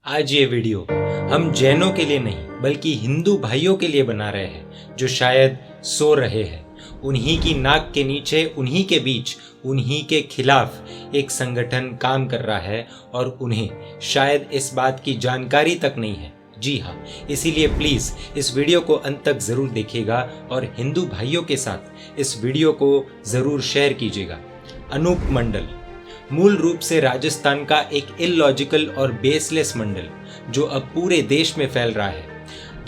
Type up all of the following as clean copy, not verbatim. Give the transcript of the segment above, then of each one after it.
आज ये वीडियो हम जैनों के लिए नहीं बल्कि हिंदू भाइयों के लिए बना रहे हैं जो शायद सो रहे हैं। उन्हीं की नाक के नीचे, उन्हीं के बीच, उन्हीं के खिलाफ एक संगठन काम कर रहा है और उन्हें शायद इस बात की जानकारी तक नहीं है। जी हाँ, इसीलिए प्लीज़ इस वीडियो को अंत तक ज़रूर देखिएगा और हिंदू भाइयों के साथ इस वीडियो को ज़रूर शेयर कीजिएगा। अनूप मंडल मूल रूप से राजस्थान का एक इलॉजिकल और बेसलेस मंडल जो अब पूरे देश में फैल रहा है।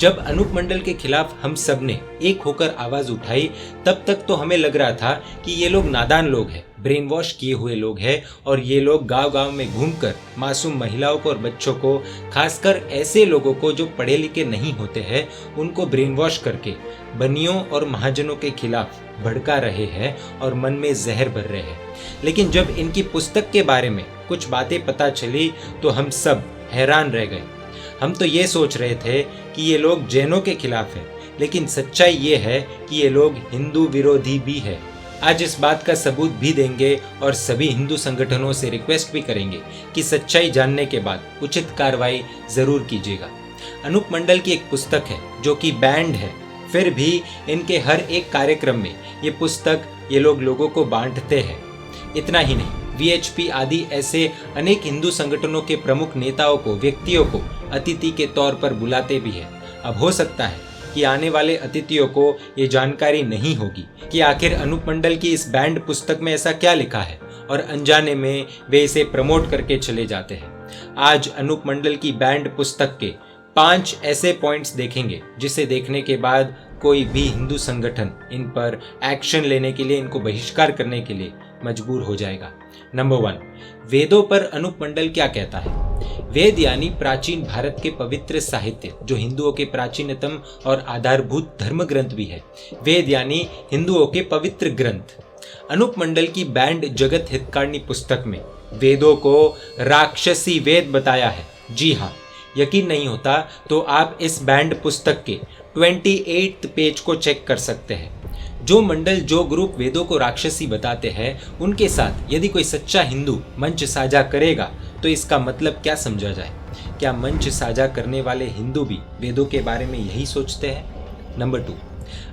जब अनूप मंडल के खिलाफ हम सब ने एक होकर आवाज उठाई तब तक तो हमें लग रहा था कि ये लोग नादान लोग हैं, ब्रेन वॉश किए हुए लोग हैं और ये लोग गांव-गांव में घूमकर मासूम महिलाओं को और बच्चों को, खासकर ऐसे लोगों को जो पढ़े लिखे नहीं होते हैं, उनको ब्रेन वॉश करके बनियों और महाजनों के खिलाफ भड़का रहे हैं और मन में जहर भर रहे हैं। लेकिन जब इनकी पुस्तक के बारे में कुछ बातें पता चली तो हम सब हैरान रह गए। हम तो ये सोच रहे थे कि ये लोग जैनों के खिलाफ हैं, लेकिन सच्चाई ये है कि ये लोग हिंदू विरोधी भी है। आज इस बात का सबूत भी देंगे और सभी हिंदू संगठनों से रिक्वेस्ट भी करेंगे कि सच्चाई जानने के बाद उचित कार्रवाई जरूर कीजिएगा। अनूप मंडल की एक पुस्तक है जो कि बैंड है, फिर भी इनके हर एक कार्यक्रम में ये पुस्तक ये लोगों को बांटते हैं। इतना ही नहीं, वीएचपी आदि ऐसे अनेक हिंदू संगठनों के प्रमुख नेताओं को, व्यक्तियों को अतिथि के तौर पर बुलाते भी हैं। अब हो सकता है कि आने वाले अतिथियों को ये जानकारी नहीं होगी कि आखिर अनूप मंडल की इस बैंड पुस्तक में ऐसा क्या लिखा है और अनजाने में वे इसे प्रमोट करके चले जाते हैं। आज अनूप मंडल की बैंड पुस्तक के 5 ऐसे पॉइंट्स देखेंगे जिसे देखने के बाद कोई भी हिंदू संगठन इन पर एक्शन लेने के लिए, इनको बहिष्कार करने के लिए मजबूर हो जाएगा। नंबर 1, वेदों पर अनूप मंडल क्या कहता है। वेद यानी प्राचीन भारत के पवित्र साहित्य जो हिंदुओं के प्राचीनतम और आधारभूत धर्म ग्रंथ भी है। वेद यानी हिंदुओं के पवित्र ग्रंथ। अनूप मंडल की बैंड जगत हितकारिणी पुस्तक में वेदों को राक्षसी वेद बताया है। जी हाँ, यकीन नहीं होता तो आप इस बैंड पुस्तक के 28 पेज को चेक कर सकते हैं। जो मंडल, जो ग्रुप वेदों को राक्षसी बताते हैं, उनके साथ यदि कोई सच्चा हिंदू मंच साझा करेगा तो इसका मतलब क्या समझा जाए। क्या मंच साझा करने वाले हिंदू भी वेदों के बारे में यही सोचते हैं। नंबर 2,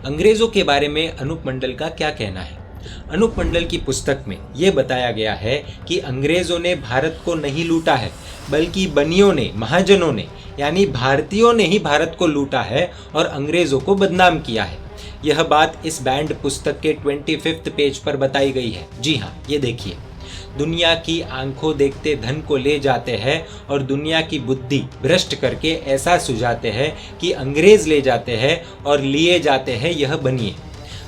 अंग्रेजों के बारे में अनूप मंडल का क्या कहना है। अनूप मंडल की पुस्तक में यह बताया गया है कि अंग्रेजों ने भारत को नहीं लूटा है, बल्कि बनियों ने, महाजनों ने, यानी भारतीयों ने ही भारत को लूटा है और अंग्रेजों को बदनाम किया है। यह बात इस बैंड पुस्तक के 25 पेज पर बताई गई है। जी हाँ, ये देखिए। दुनिया की आंखों देखते धन को ले जाते हैं और दुनिया की बुद्धि भ्रष्ट करके ऐसा सुझाते हैं कि अंग्रेज ले जाते हैं और लिए जाते हैं यह बनिए।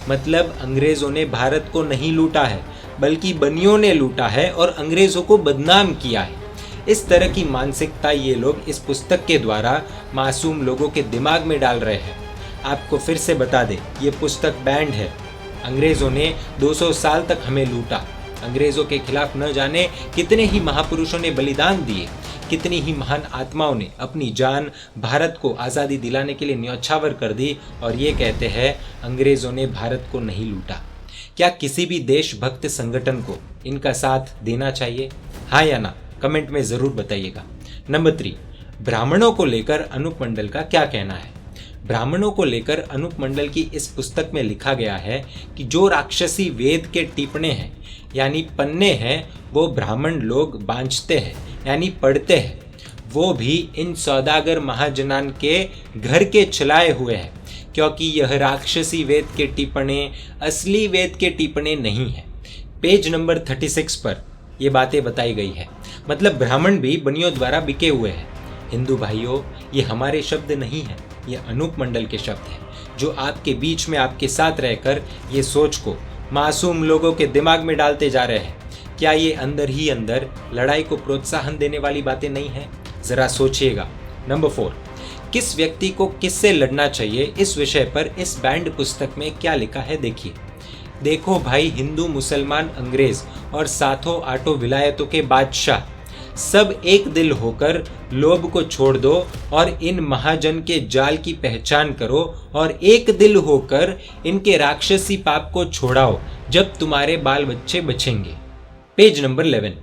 मतलब अंग्रेजों ने भारत को नहीं लूटा है, बल्कि बनियों ने लूटा है और अंग्रेजों को बदनाम किया है। इस तरह की मानसिकता ये लोग इस पुस्तक के द्वारा मासूम लोगों के दिमाग में डाल रहे हैं। आपको फिर से बता दें, ये पुस्तक बैंड है। अंग्रेजों ने 200 साल तक हमें लूटा। अंग्रेजों के खिलाफ न जाने कितने ही महापुरुषों ने बलिदान दिए, कितनी ही महान आत्माओं ने अपनी जान भारत को आज़ादी दिलाने के लिए न्यौछावर कर दी और ये कहते हैं अंग्रेजों ने भारत को नहीं लूटा। क्या किसी भी देशभक्त संगठन को इनका साथ देना चाहिए? हाँ या ना, कमेंट में ज़रूर बताइएगा। नंबर 3, ब्राह्मणों को लेकर अनूप मंडल का क्या कहना है। ब्राह्मणों को लेकर अनूप मंडल की इस पुस्तक में लिखा गया है कि जो राक्षसी वेद के टिप्पणे हैं, यानी पन्ने हैं, वो ब्राह्मण लोग बांझते हैं, यानी पढ़ते हैं। वो भी इन सौदागर महाजनान के घर के चलाए हुए हैं, क्योंकि यह राक्षसी वेद के टिप्पणे असली वेद के टिप्पणे नहीं है। पेज नंबर 36 पर ये बातें बताई गई है। मतलब ब्राह्मण भी बनियों द्वारा बिके हुए हैं। हिंदू भाइयों, ये हमारे शब्द नहीं है, ये अनूप मंडल के शब्द हैं जो आपके बीच में आपके साथ रहकर ये सोच को मासूम लोगों के दिमाग में डालते जा रहे हैं। क्या ये अंदर ही अंदर लड़ाई को प्रोत्साहन देने वाली बातें नहीं हैं? जरा सोचिएगा। नंबर 4, किस व्यक्ति को किससे लड़ना चाहिए, इस विषय पर इस बैंड पुस्तक में क्या लिखा है देखिए। देखो भाई, हिंदू, मुसलमान, अंग्रेज और सातों आठों विलायतों के बादशाह सब एक दिल होकर लोभ को छोड़ दो और इन महाजन के जाल की पहचान करो और एक दिल होकर इनके राक्षसी पाप को छोड़ाओ, जब तुम्हारे बाल बच्चे बचेंगे। पेज नंबर 11,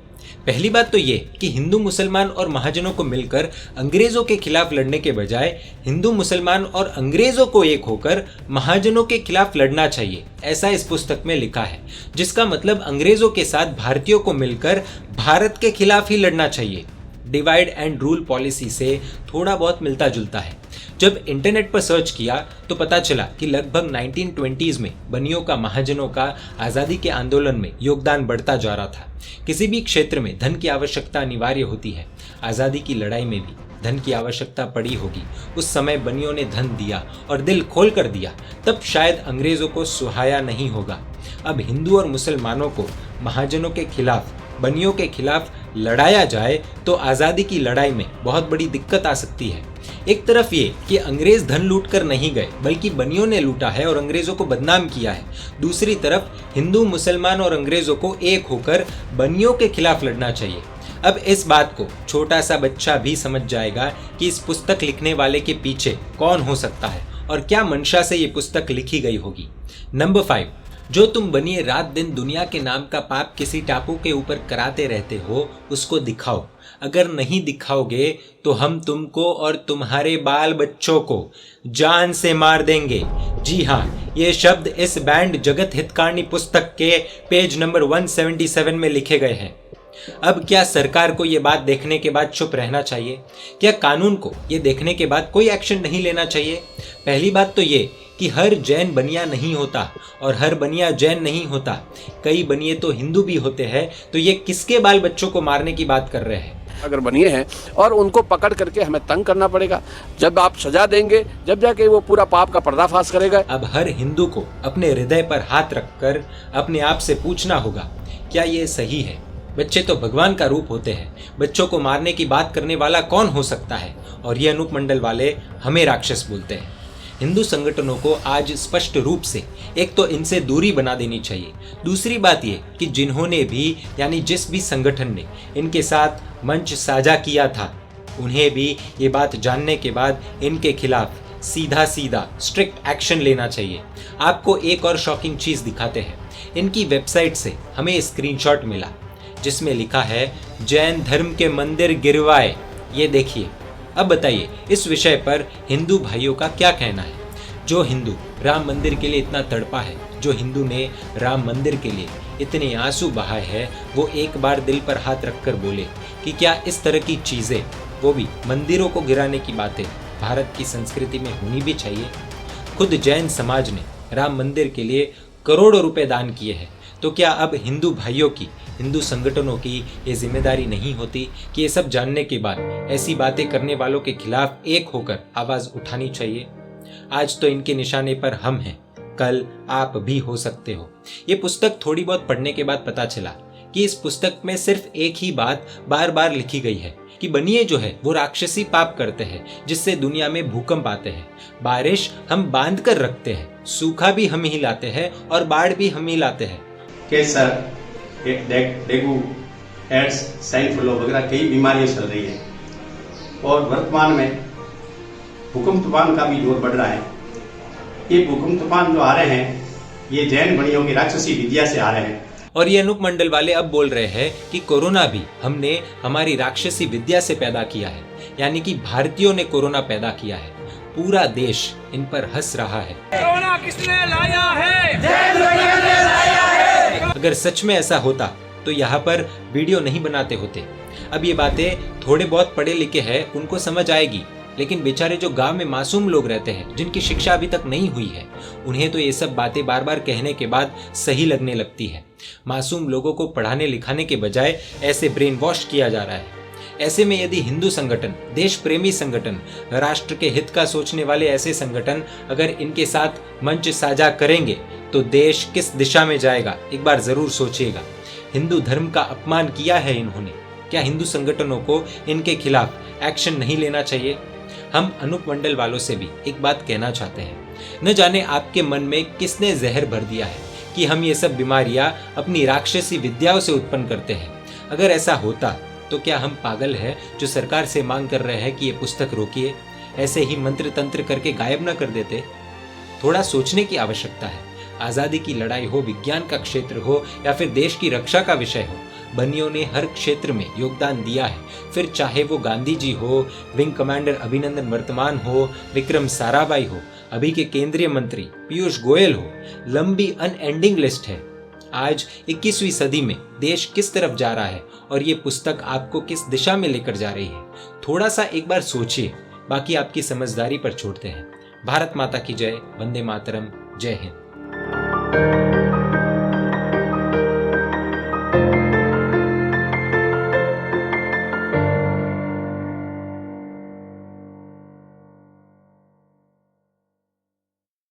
पहली बात तो ये कि हिंदू मुसलमान और महाजनों को मिलकर अंग्रेजों के खिलाफ लड़ने के बजाय हिंदू मुसलमान और अंग्रेजों को एक होकर महाजनों के खिलाफ लड़ना चाहिए, ऐसा इस पुस्तक में लिखा है। जिसका मतलब अंग्रेजों के साथ भारतीयों को मिलकर भारत के खिलाफ ही लड़ना चाहिए। डिवाइड एंड रूल पॉलिसी से थोड़ा बहुत मिलता जुलता है। जब इंटरनेट पर सर्च किया तो पता चला कि लगभग 1920s में बनियों का महाजनों का आज़ादी के आंदोलन में योगदान बढ़ता जा रहा था। किसी भी क्षेत्र में धन की आवश्यकता अनिवार्य होती है। आज़ादी की लड़ाई में भी धन की आवश्यकता पड़ी होगी। उस समय बनियों ने धन दिया और दिल खोल कर दिया, तब शायद अंग्रेजों को सुहाया नहीं होगा। अब हिंदू और मुसलमानों को महाजनों के खिलाफ, बनियों के खिलाफ लड़ाया जाए तो आज़ादी की लड़ाई में बहुत बड़ी दिक्कत आ सकती है। एक तरफ ये कि अंग्रेज धन लूट कर नहीं गए बल्कि बनियों ने लूटा है और अंग्रेजों को बदनाम किया है। दूसरी तरफ हिंदू, मुसलमान और अंग्रेजों को एक होकर बनियों के खिलाफ लड़ना चाहिए। अब इस बात को छोटा सा बच्चा भी समझ जाएगा कि इस पुस्तक लिखने वाले के पीछे कौन हो सकता है और क्या मंशा से ये पुस्तक लिखी गई होगी। नंबर 5, जो तुम बनिए रात दिन दुनिया के नाम का पाप किसी टापू के ऊपर कराते रहते हो, उसको दिखाओ। अगर नहीं दिखाओगे तो हम तुमको और तुम्हारे बाल बच्चों को जान से मार देंगे। जी हाँ, ये शब्द इस बैंड जगत हितकारिणी पुस्तक के पेज नंबर 177 में लिखे गए हैं। अब क्या सरकार को ये बात देखने के बाद चुप रहना चाहिए? क्या कानून को ये देखने के बाद कोई एक्शन नहीं लेना चाहिए? पहली बात तो ये कि हर जैन बनिया नहीं होता और हर बनिया जैन नहीं होता। कई बनिए तो हिंदू भी होते हैं, तो ये किसके बाल बच्चों को मारने की बात कर रहे हैं? अगर बनिए हैं और उनको पकड़ करके हमें तंग करना पड़ेगा। जब आप सजा देंगे जब जाके वो पूरा पाप का पर्दाफाश करेगा। अब हर हिंदू को अपने हृदय पर हाथ रखकर अपने आप से पूछना होगा, क्या ये सही है? बच्चे तो भगवान का रूप होते हैं। बच्चों को मारने की बात करने वाला कौन हो सकता है? और ये अनूप मंडल वाले हमें राक्षस बोलते हैं। हिंदू संगठनों को आज स्पष्ट रूप से एक तो इनसे दूरी बना देनी चाहिए। दूसरी बात ये कि जिन्होंने भी, यानी जिस भी संगठन ने इनके साथ मंच साझा किया था, उन्हें भी ये बात जानने के बाद इनके खिलाफ सीधा स्ट्रिक्ट एक्शन लेना चाहिए। आपको एक और शॉकिंग चीज़ दिखाते हैं। इनकी वेबसाइट से हमें स्क्रीनशॉट मिला जिसमें लिखा है जैन धर्म के मंदिर गिरवाए। ये देखिए। अब बताइए इस विषय पर हिंदू भाइयों का क्या कहना है? जो हिंदू राम मंदिर के लिए इतना तड़पा है, जो हिंदू ने राम मंदिर के लिए इतने आंसू बहाए हैं, वो एक बार दिल पर हाथ रखकर बोले कि क्या इस तरह की चीज़ें, वो भी मंदिरों को गिराने की बातें, भारत की संस्कृति में होनी भी चाहिए? खुद जैन समाज ने राम मंदिर के लिए करोड़ों रुपए दान किए हैं, तो क्या अब हिंदू भाइयों की, हिंदू संगठनों की ये जिम्मेदारी नहीं होती कि ये सब जानने के बाद ऐसी बातें करने वालों के खिलाफ एक होकर आवाज उठानी चाहिए? आज तो इनके निशाने पर हम हैं, कल आप भी हो सकते हो। ये पुस्तक थोड़ी बहुत पढ़ने के बाद पता चला कि इस पुस्तक में सिर्फ एक ही बात बार बार लिखी गई है कि बनिए जो है वो राक्षसी पाप करते हैं जिससे दुनिया में भूकंप आते हैं। बारिश हम बांध कर रखते हैं, सूखा भी हम ही लाते हैं और बाढ़ भी हम ही लाते हैं। Cancer, dengue, AIDS, swine flu वगैरह कई बीमारियां चल रही है और वर्तमान में भूकंप तूफान का भी जोर बढ़ रहा है। ये भूकंप तूफान जो आ रहे हैं ये जैन बनियों की राक्षसी विद्या से आ रहे हैं। और ये अनूप मंडल वाले अब बोल रहे हैं कि कोरोना भी हमने हमारी राक्षसी विद्या से पैदा किया है, यानी कि भारतीयों ने कोरोना पैदा किया है। पूरा देश इन पर हंस रहा है। कोरोना किसने लाया है? जैन बनियों ने लाया है। अगर सच में ऐसा होता तो यहाँ पर वीडियो नहीं बनाते होते। अब ये बातें थोड़े बहुत पढ़े लिखे हैं उनको समझ आएगी, लेकिन बेचारे जो गांव में मासूम लोग रहते हैं जिनकी शिक्षा अभी तक नहीं हुई है, उन्हें तो ये सब बातें बार बार कहने के बाद सही लगने लगती है। मासूम लोगों को पढ़ाने लिखाने के बजाय ऐसे ब्रेन वॉश किया जा रहा है। ऐसे में यदि हिंदू संगठन, देश प्रेमी संगठन, राष्ट्र के हित का सोचने वाले ऐसे संगठन अगर इनके साथ मंच साझा करेंगे तो देश किस दिशा में जाएगा, एक बार जरूर सोचिएगा। हिंदू धर्म का अपमान किया है इन्होंने, क्या हिंदू संगठनों को इनके खिलाफ एक्शन नहीं लेना चाहिए? हम अनूप मंडल वालों से भी एक बात कहना चाहते हैं, न जाने आपके मन में किसने जहर भर दिया है कि हम ये सब बीमारियां अपनी राक्षसी विद्याओं से उत्पन्न करते हैं। अगर ऐसा होता तो क्या हम पागल हैं जो सरकार से मांग कर रहे हैं कि ये पुस्तक रोकिए? ऐसे ही मंत्र तंत्र करके गायब न कर देते? थोड़ा सोचने की आवश्यकता है। आज़ादी की लड़ाई हो, विज्ञान का क्षेत्र हो या फिर देश की रक्षा का विषय हो, बनियों ने हर क्षेत्र में योगदान दिया है, फिर चाहे वो गांधी जी हो, विंग कमांडर अभिनंदन वर्तमान हो, विक्रम साराभाई हो, अभी के केंद्रीय मंत्री पीयूष गोयल हो, लंबी अनएंडिंग लिस्ट है। आज 21वीं सदी में देश किस तरफ जा रहा है और ये पुस्तक आपको किस दिशा में लेकर जा रही है, थोड़ा सा एक बार सोचिए, बाकी आपकी समझदारी पर छोड़ते हैं। भारत माता की जय, वंदे मातरम, जय हिंद।